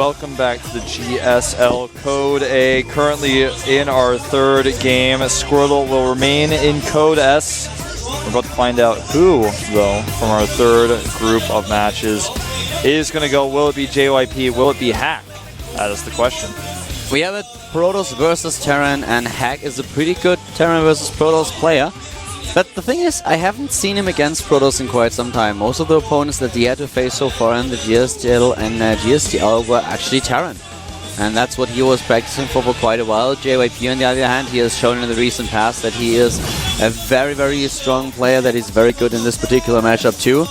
Welcome back to the GSL Code A. Currently in our third game, Squirtle will remain in Code S. We're about to find out who, though, from our third group of matches is going to go. Will it be JYP? Will it be Hack? That is the question. We have it Protoss versus Terran, and Hack is a pretty good Terran versus Protoss player. But the thing is, I haven't seen him against Protoss in quite some time. Most of the opponents that he had to face so far in the GSL and GSTL were actually Terran. And that's what he was practicing for quite a while. JYP, on the other hand, he has shown in the recent past that he is a very, very strong player, that is very good in this particular matchup too.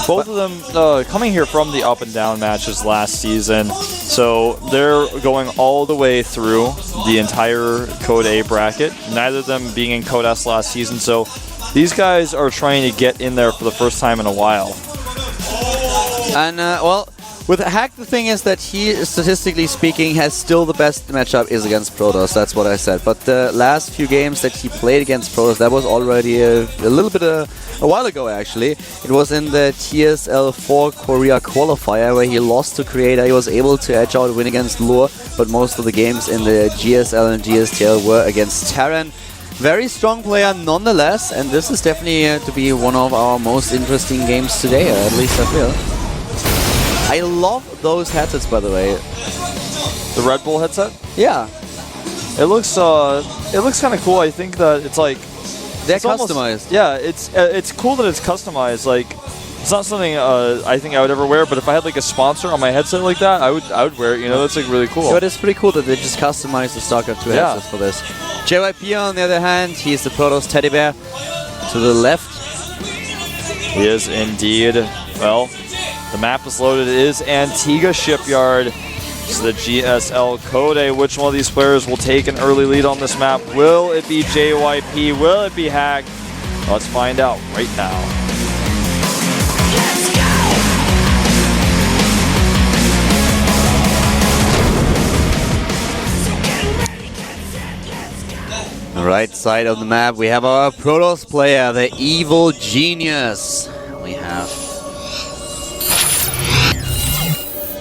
Both of them coming here from the up and down matches last season, so they're going all the way through the entire Code A bracket, neither of them being in Code S last season, so these guys are trying to get in there for the first time in a while. And, well, with Hack, the thing is that he, statistically speaking, has still the best matchup is against Protoss. That's what I said. But the last few games that he played against Protoss, that was already a little bit a while ago, actually. It was in the TSL 4 Korea qualifier where he lost to Creator. He was able to edge out win against Lure, but most of the games in the GSL and GSTL were against Terran. Very strong player nonetheless, and this is definitely to be one of our most interesting games today, at least I feel. I love those headsets, by the way. The Red Bull headset? Yeah. It looks kind of cool. I think that it's like they're customized. Yeah, it's cool that it's customized. Like, it's not something I think I would ever wear, but if I had like a sponsor on my headset like that, I would wear it. You know, that's like really cool. So it is pretty cool that they just customized the StarCraft 2 headsets for this. JYP, on the other hand, he's the Protoss teddy bear to the left. He is indeed. Well, the map is loaded. It is Antigua Shipyard. It's the GSL Code A. Which one of these players will take an early lead on this map? Will it be JYP? Will it be Hack? Let's find out right now. Let's go! On the right side of the map, we have our Protoss player, the Evil Genius. We have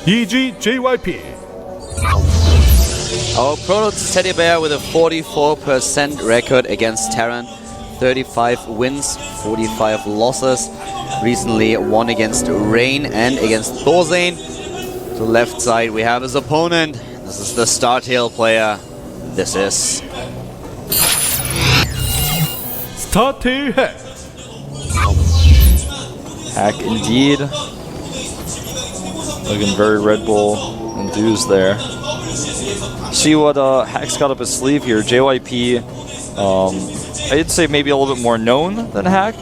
JYP. our Protoss teddy bear with a 44% record against Terran, 35 wins, 45 losses. Recently won against Rain and against Thorzane. To the left side we have his opponent. This is the Startail player. This is StarTale Hack. Hack indeed. Looking very Red Bull enthused there. See what Hack's got up his sleeve here. JYP, I'd say maybe a little bit more known than Hack.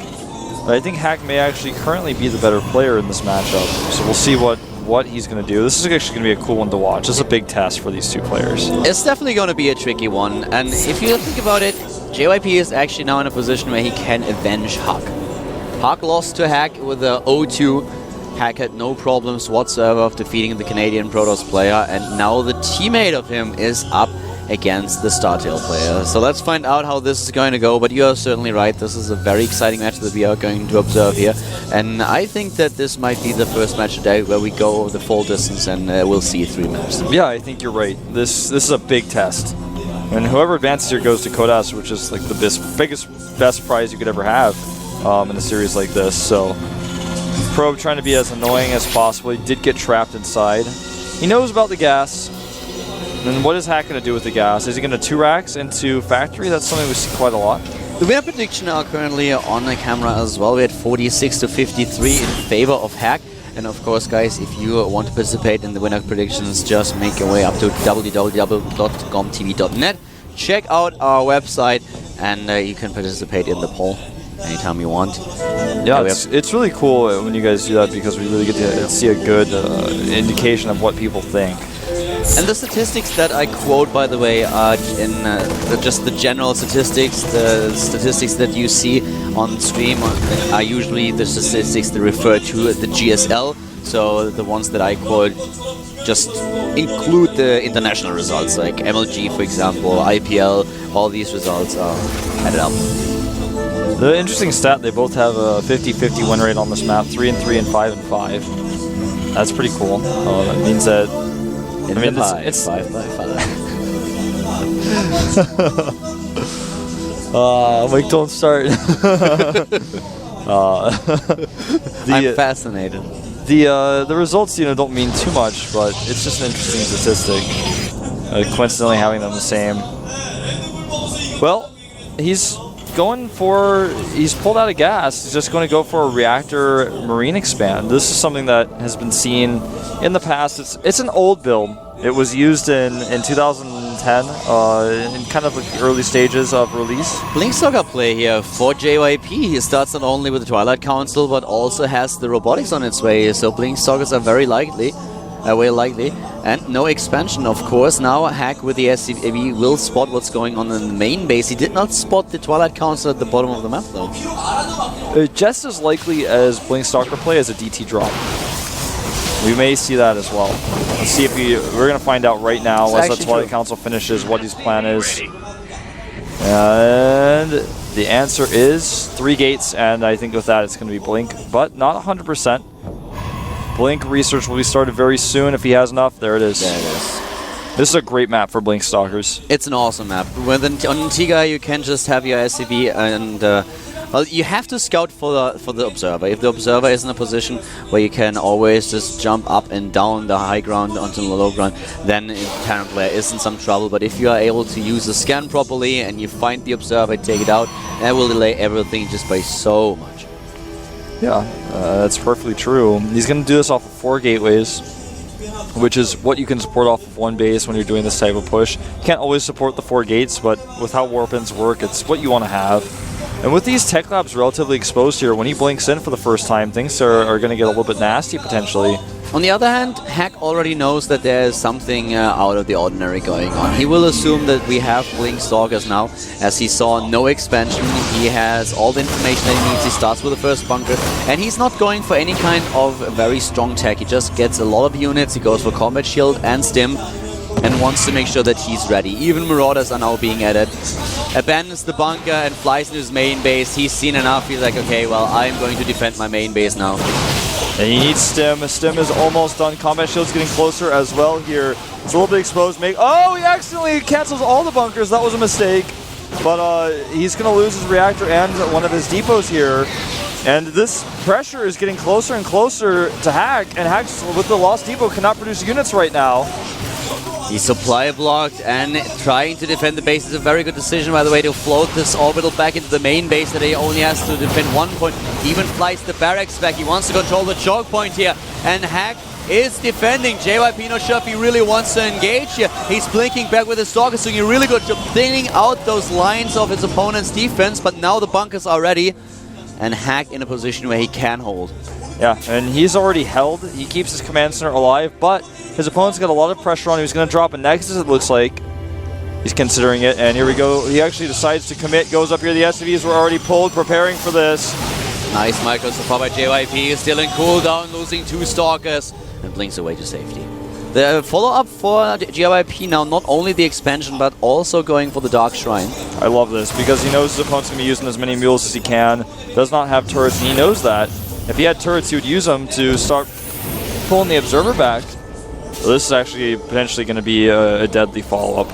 But I think Hack may actually currently be the better player in this matchup. So we'll see what he's going to do. This is actually going to be a cool one to watch. This is a big test for these two players. It's definitely going to be a tricky one. And if you think about it, JYP is actually now in a position where he can avenge Hack. Hack lost to Hack with the 0-2. Hack had no problems whatsoever of defeating the Canadian Protoss player, and now the teammate of him is up against the StarTale player. So let's find out how this is going to go, but you are certainly right, this is a very exciting match that we are going to observe here, and I think that this might be the first match today where we go the full distance and we'll see 3 maps. Yeah, I think you're right. This is a big test. And whoever advances here goes to Code S, which is like the best prize you could ever have in a series like this. So Probe trying to be as annoying as possible. He did get trapped inside. He knows about the gas. And what is Hack going to do with the gas? Is he going to 2-racks into Factory? That's something we see quite a lot. The winner prediction are currently on the camera as well. We had 46 to 53 in favor of Hack. And of course, guys, if you want to participate in the winner predictions, just make your way up to www.gomtv.net. Check out our website, and you can participate in the poll anytime you want. Yeah, it's really cool when you guys do that, because we really get to see a good indication of what people think. And the statistics that I quote, by the way, are in just the general statistics. The statistics that you see on stream are usually the statistics that refer to the GSL. So the ones that I quote just include the international results, like MLG, for example, IPL. All these results are added up. The interesting stat, they both have a 50-50 win rate on this map, 3-3 and 5-5. That's pretty cool. That means that... In the pie, it's 5 by 5. Mike, don't start. I'm fascinated. The results, don't mean too much, but it's just an interesting statistic. Coincidentally having them the same. Well, he's pulled out of gas. He's just going to go for a reactor marine expand. This is something that has been seen in the past. It's an old build. It was used in 2010 in kind of like the early stages of release. Blinkstalker play here for JYP. He starts not only with the Twilight Council, but also has the robotics on its way. So Blinkstalkers are very likely. And no expansion, of course. Now Hack with the SCV will spot what's going on in the main base. He did not spot the Twilight Council at the bottom of the map, though. Just as likely as Blinkstalker play as a DT drop. We may see that as well. Let's see if we're going to find out right now once the Twilight Council finishes what his plan is. And the answer is 3 gates, and I think with that it's going to be Blink, but not 100%. Blink research will be started very soon if he has enough. There it is. There it is. This is a great map for Blinkstalkers. It's an awesome map. On Tiga, you can just have your SCV and... well, you have to scout for the observer. If the observer is in a position where you can always just jump up and down the high ground onto the low ground, then the Terran player is in some trouble. But if you are able to use the scan properly and you find the observer, take it out, that will delay everything just by so much. Yeah, that's perfectly true. He's going to do this off of 4 gateways, which is what you can support off of 1 base when you're doing this type of push. You can't always support the 4 gates, but with how warp-ins work, it's what you want to have. And with these tech labs relatively exposed here, when he blinks in for the first time, things are going to get a little bit nasty potentially. On the other hand, Hack already knows that there is something out of the ordinary going on. He will assume that we have Blinkstalkers now, as he saw no expansion. He has all the information that he needs. He starts with the first bunker, and he's not going for any kind of very strong tech. He just gets a lot of units. He goes for Combat Shield and Stim, and wants to make sure that he's ready. Even Marauders are now being added. Abandons the bunker and flies into his main base. He's seen enough. He's like, okay, well, I'm going to defend my main base now. And he needs Stim. Stim is almost done. Combat Shield's getting closer as well here. It's a little bit exposed. Oh, he accidentally cancels all the bunkers. That was a mistake. But he's going to lose his reactor and one of his depots here. And this pressure is getting closer and closer to Hack. And Hack, with the lost depot, cannot produce units right now. He's supply blocked and trying to defend the base is a very good decision, by the way, to float this orbital back into the main base that he only has to defend 1 point. Even flies the barracks back. He wants to control the choke point here. And Hack is defending. JYP not sure if he really wants to engage here. He's blinking back with his Stalker, doing a really good job thinning out those lines of his opponent's defense. But now the bunkers are ready. And Hack in a position where he can hold. Yeah, and he's already held. He keeps his command center alive, but his opponent's got a lot of pressure on him. He's going to drop a Nexus, it looks like. He's considering it, and here we go. He actually decides to commit, goes up here. The SCVs were already pulled, preparing for this. Nice micro support by JYP, still in cooldown, losing 2 Stalkers, and blinks away to safety. The follow-up for JYP now, not only the expansion, but also going for the Dark Shrine. I love this, because he knows his opponent's going to be using as many mules as he can. Does not have turrets, and he knows that. If he had turrets, he would use them to start pulling the Observer back. So this is actually potentially going to be a deadly follow-up.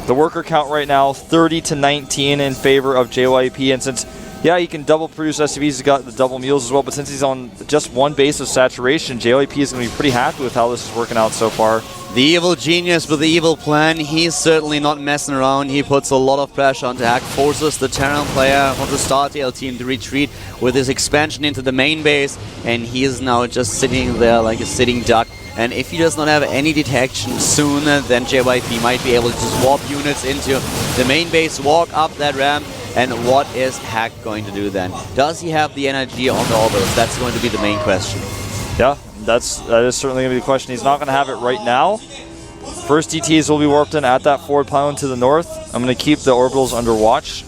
The worker count right now, 30-19 in favor of JYP, and since, yeah, he can double produce SCVs, he's got the double mules as well, but since he's on just 1 base of saturation, JYP is going to be pretty happy with how this is working out so far. The evil genius with the evil plan, he's certainly not messing around. He puts a lot of pressure onto Hack, forces the Terran player from the StarTale team to retreat with his expansion into the main base, and he is now just sitting there like a sitting duck. And if he does not have any detection soon, then JYP might be able to just warp units into the main base, walk up that ramp, and what is Hack going to do then? Does he have the energy on the orbitals? That's going to be the main question. Yeah, that is certainly going to be the question. He's not going to have it right now. First DTs will be warped in at that forward pylon to the north. I'm going to keep the orbitals under watch.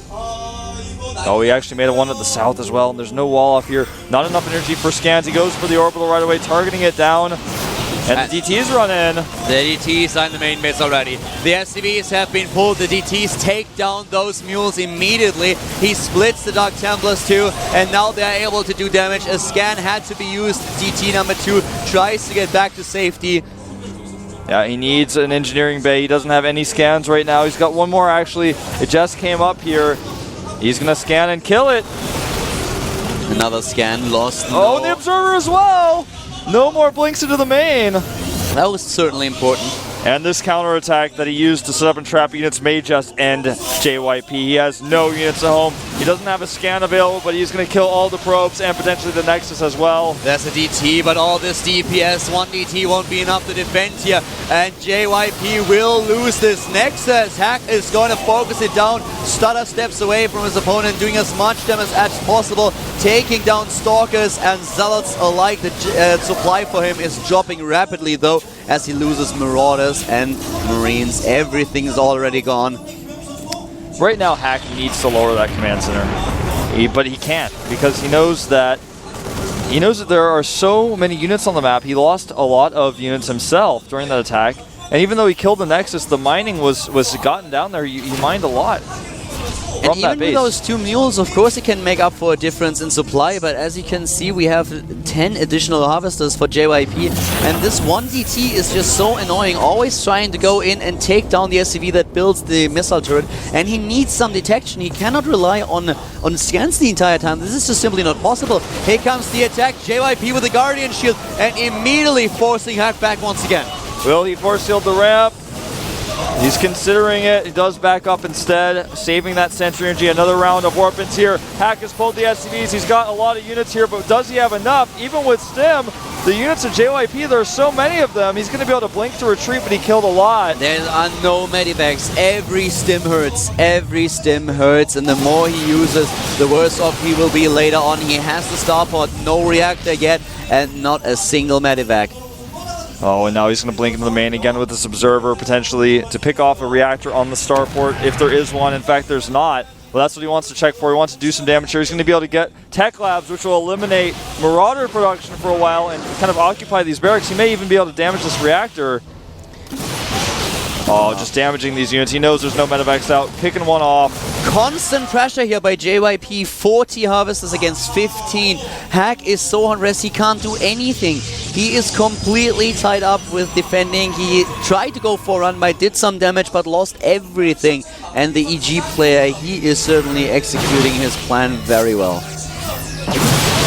Oh, he actually made one at the south as well, and there's no wall off here. Not enough energy for scans. He goes for the orbital right away, targeting it down. And the DTs run in. The DTs are in the main base already. The SCVs have been pulled. The DTs take down those mules immediately. He splits the Dark Templars too, and now they are able to do damage. A scan had to be used. DT number 2 tries to get back to safety. Yeah, he needs an engineering bay. He doesn't have any scans right now. He's got one more, actually. It just came up here. He's going to scan and kill it. Another scan lost. Oh, the observer as well. No more blinks into the main. That was certainly important. And this counterattack that he used to set up and trap units may just end JYP. He has no units at home. He doesn't have a scan available, but he's going to kill all the probes and potentially the Nexus as well. There's a DT, but all this DPS, one DT won't be enough to defend here. And JYP will lose this Nexus. Hack is going to focus it down. Stutter steps away from his opponent, doing as much damage as possible, taking down Stalkers and Zealots alike. The supply for him is dropping rapidly, though, as he loses Marauders and Marines. Everything is already gone. Right now, Hack needs to lower that command center, but he can't because he knows that there are so many units on the map. He lost a lot of units himself during that attack, and even though he killed the Nexus, the mining was gotten down there. You mined a lot. And even with those 2 mules, of course, it can make up for a difference in supply, but as you can see, we have 10 additional harvesters for JYP, and this one DT is just so annoying, always trying to go in and take down the SCV that builds the missile turret, and he needs some detection. He cannot rely on scans the entire time. This is just simply not possible. Here comes the attack, JYP with the Guardian Shield, and immediately forcing Hack back once again. Will he force shield the ramp? He's considering it. He does back up instead, saving that Sentry Energy. Another round of Warpins here. Hack has pulled the SCVs. He's got a lot of units here, but does he have enough? Even with Stim, the units of JYP, there are so many of them. He's going to be able to blink to retreat, but he killed a lot. There are no medivacs. Every stim hurts. Every stim hurts, and the more he uses, the worse off he will be later on. He has the starport, no reactor yet, and not a single medivac. Oh, and now he's going to blink into the main again with this Observer, potentially to pick off a reactor on the starport, if there is one. In fact, there's not. Well, that's what he wants to check for. He wants to do some damage here. He's going to be able to get Tech Labs, which will eliminate Marauder production for a while and kind of occupy these barracks. He may even be able to damage this reactor. Oh, just damaging these units. He knows there's no medevacs out. Picking one off. Constant pressure here by JYP. 40 harvesters against 15. Hack is so unrest, he can't do anything. He is completely tied up with defending. He tried to go for a run by, did some damage, but lost everything. And the EG player, he is certainly executing his plan very well.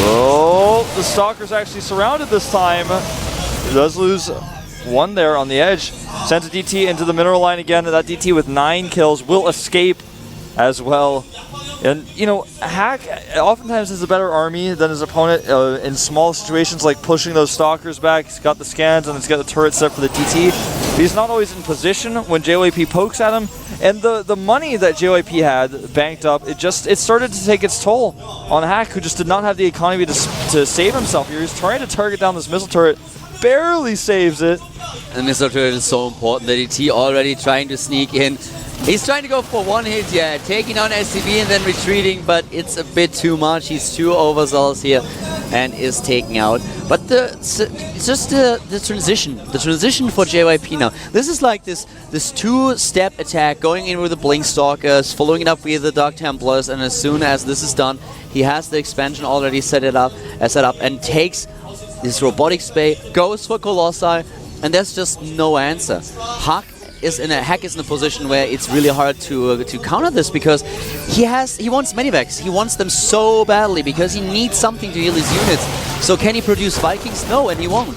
Oh, the Stalker's actually surrounded this time. He does lose one there on the edge. Sends a DT into the mineral line again. That DT with 9 kills will escape as well. And, you know, Hack oftentimes has a better army than his opponent in small situations like pushing those Stalkers back. He's got the scans and he's got the turret set for the DT. But he's not always in position when JYP pokes at him. And the money that JYP had banked up, it started to take its toll on Hack, who just did not have the economy to save himself here. He's trying to target down this missile turret. Barely saves it. And missile turret is so important. The DT already trying to sneak in. He's trying to go for one hit, yeah, taking down SCV and then retreating, but it's a bit too much. He's too overzealous here and is taking out. But it's just the transition for JYP now. This is like this two-step attack, going in with the Blink Stalkers, following it up with the Dark Templars, and as soon as this is done, he has the expansion already set up and takes this robotics bay, goes for Colossi, and there's just no answer. Hack is in a position where it's really hard to counter this, because he wants medivacs. He wants them so badly because he needs something to heal his units. So can he produce Vikings? No, and he won't.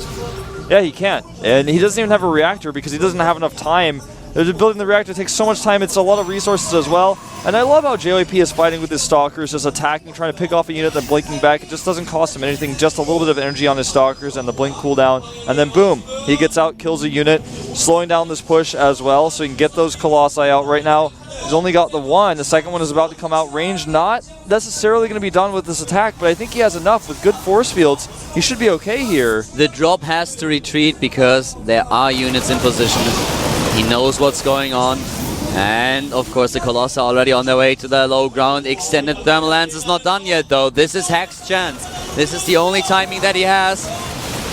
Yeah, he can't. And he doesn't even have a reactor because he doesn't have enough time. Building the reactor takes so much time. It's a lot of resources as well. And I love how JYP is fighting with his Stalkers, just attacking, trying to pick off a unit, then blinking back. It just doesn't cost him anything, just a little bit of energy on his Stalkers and the blink cooldown. And then boom, he gets out, kills a unit, slowing down this push as well, so he can get those Colossi out. Right now, he's only got the one. The second one is about to come out. Range not necessarily going to be done with this attack, but I think he has enough. With good force fields, he should be okay here. The drop has to retreat because there are units in position. He knows what's going on. And of course the Colossi are already on their way to the low ground. Extended Thermal Lance is not done yet though. This is Hack's chance. This is the only timing that he has.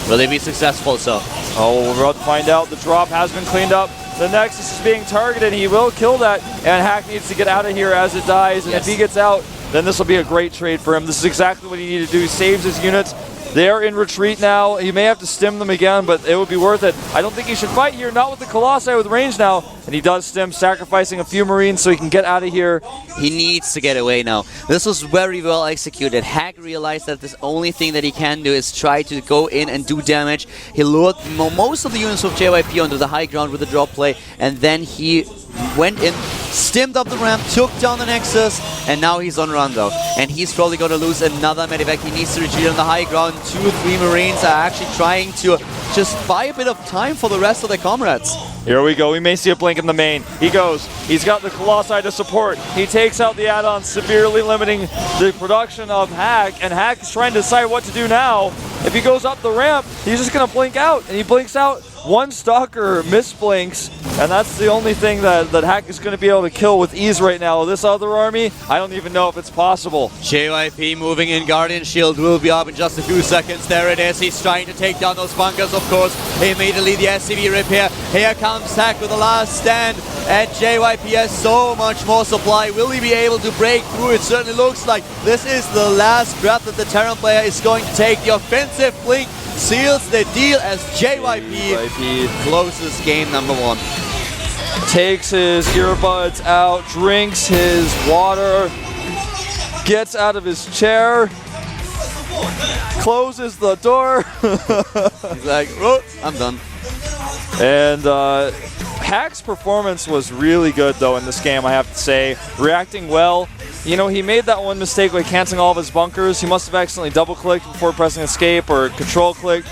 Will he be successful? So Oh, we're about to find out. The drop has been cleaned up. The Nexus is being targeted. He will kill that. And Hack needs to get out of here as it dies. And if he gets out, then this will be a great trade for him. This is exactly what he needed to do. He saves his units. They're in retreat now. He may have to stim them again, but it would be worth it. I don't think he should fight here, not with the Colossi with range now. And he does stim, sacrificing a few Marines so he can get out of here. He needs to get away now. This was very well executed. Hack realized that the only thing that he can do is try to go in and do damage. He lured most of the units of JYP onto the high ground with the drop play, and then he went in, stimmed up the ramp, took down the Nexus, and now he's on run though. And he's probably going to lose another medevac. He needs to retreat on the high ground. 2 or 3 Marines are actually trying to just buy a bit of time for the rest of their comrades. Here we go. We may see a blink in the main. He goes. He's got the Colossi to support. He takes out the add-on, severely limiting the production of Hack. And Hack is trying to decide what to do now. If he goes up the ramp, he's just going to blink out. And he blinks out. One Stalker misblinks. And that's the only thing that Hack is going to be able to kill with ease right now. This other army, I don't even know if it's possible. JYP moving in. Guardian Shield will be up in just a few seconds. There it is. He's trying to take down those bunkers, of course. Immediately the SCV repair. Here comes Hack with the last stand. And JYP has so much more supply. Will he be able to break through? It certainly looks like this is the last grab that the Terran player is going to take. The offensive blink seals the deal as JYP closes game number 1. Takes his earbuds out, drinks his water, gets out of his chair, closes the door. He's like, oh, I'm done. And Hack's performance was really good though in this game, I have to say. Reacting well. You know, he made that one mistake by canceling all of his bunkers. He must have accidentally double-clicked before pressing escape or control-clicked.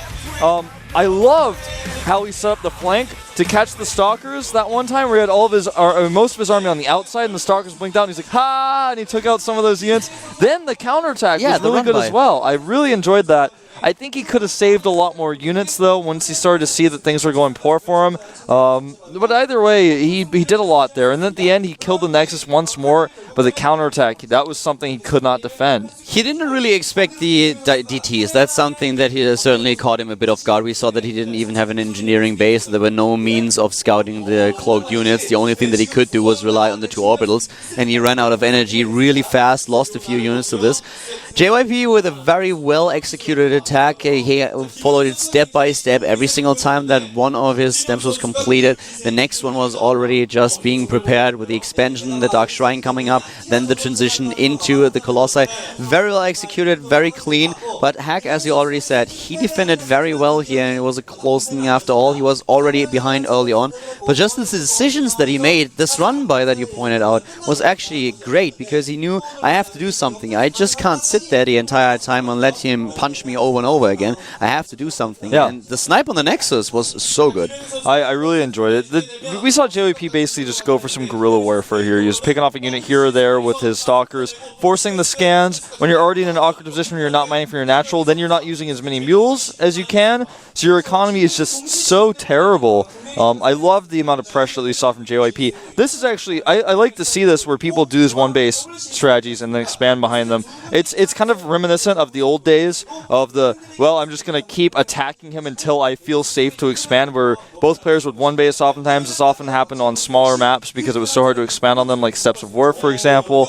I loved how he set up the flank to catch the Stalkers that one time where he had all of his, most of his army on the outside and the Stalkers blinked out and he's like, ha! And he took out some of those units. Then the counterattack was really good as well. I really enjoyed that. I think he could have saved a lot more units, though, once he started to see that things were going poor for him. But either way, he did a lot there. And then at the end, he killed the Nexus once more, but the counterattack, that was something he could not defend. He didn't really expect the DTs. That's something that he certainly caught him a bit off guard. We saw that he didn't even have an engineering base. There were no means of scouting the cloaked units. The only thing that he could do was rely on the 2 orbitals, and he ran out of energy really fast, lost a few units to this. JYP with a very well executed attack. He followed it step by step. Every single time that one of his steps was completed, the next one was already just being prepared with the expansion, the Dark Shrine coming up, then the transition into the Colossi. Very well executed, very clean, but Hack, as you already said, he defended very well here, and it was a close thing after all. He was already behind early on, but just the decisions that he made, this run by that you pointed out, was actually great, because he knew, I have to do something. I just can't sit there the entire time and let him punch me over and over again. I have to do something. Yeah. And the snipe on the Nexus was so good. I really enjoyed it. We saw JYP basically just go for some guerrilla warfare here. He was picking off a unit here or there with his Stalkers, forcing the scans. When you're already in an awkward position where you're not mining for your natural, then you're not using as many mules as you can, so your economy is just so terrible. I love the amount of pressure that we saw from JYP. This is actually, I like to see this where people do these one-base strategies and then expand behind them. It's kind of reminiscent of the old days of the, well, I'm just going to keep attacking him until I feel safe to expand, where both players would one-base oftentimes. This often happened on smaller maps because it was so hard to expand on them, like Steps of War, for example.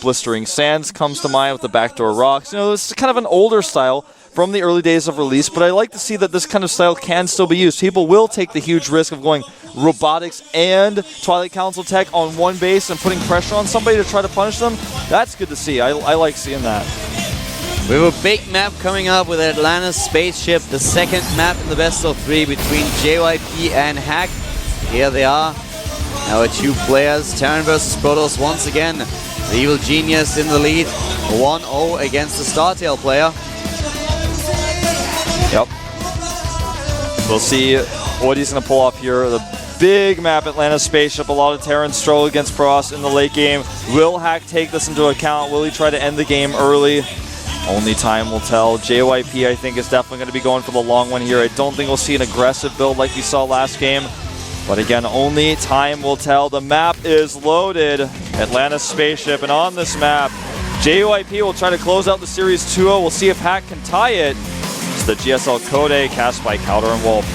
Blistering Sands comes to mind with the backdoor rocks. You know, this is kind of an older style from the early days of release, but I like to see that this kind of style can still be used. People will take the huge risk of going robotics and Twilight Council tech on one base and putting pressure on somebody to try to punish them. That's good to see. I like seeing that. We have a big map coming up with Atlantis Spaceship, the second map in the best of 3 between JYP and Hack. Here they are, our 2 players, Terran versus Protoss once again. The Evil Genius in the lead, 1-0 against the StarTale player. Yep. We'll see what he's going to pull off here. The big map, Atlantis Spaceship. A lot of Terrans struggle against Protoss in the late game. Will Hack take this into account? Will he try to end the game early? Only time will tell. JYP, I think, is definitely going to be going for the long one here. I don't think we'll see an aggressive build like we saw last game. But again, only time will tell. The map is loaded. Atlantis Spaceship. And on this map, JYP will try to close out the series 2-0. We'll see if Hack can tie it. It's the GSL Code cast by Cowder and Wolf.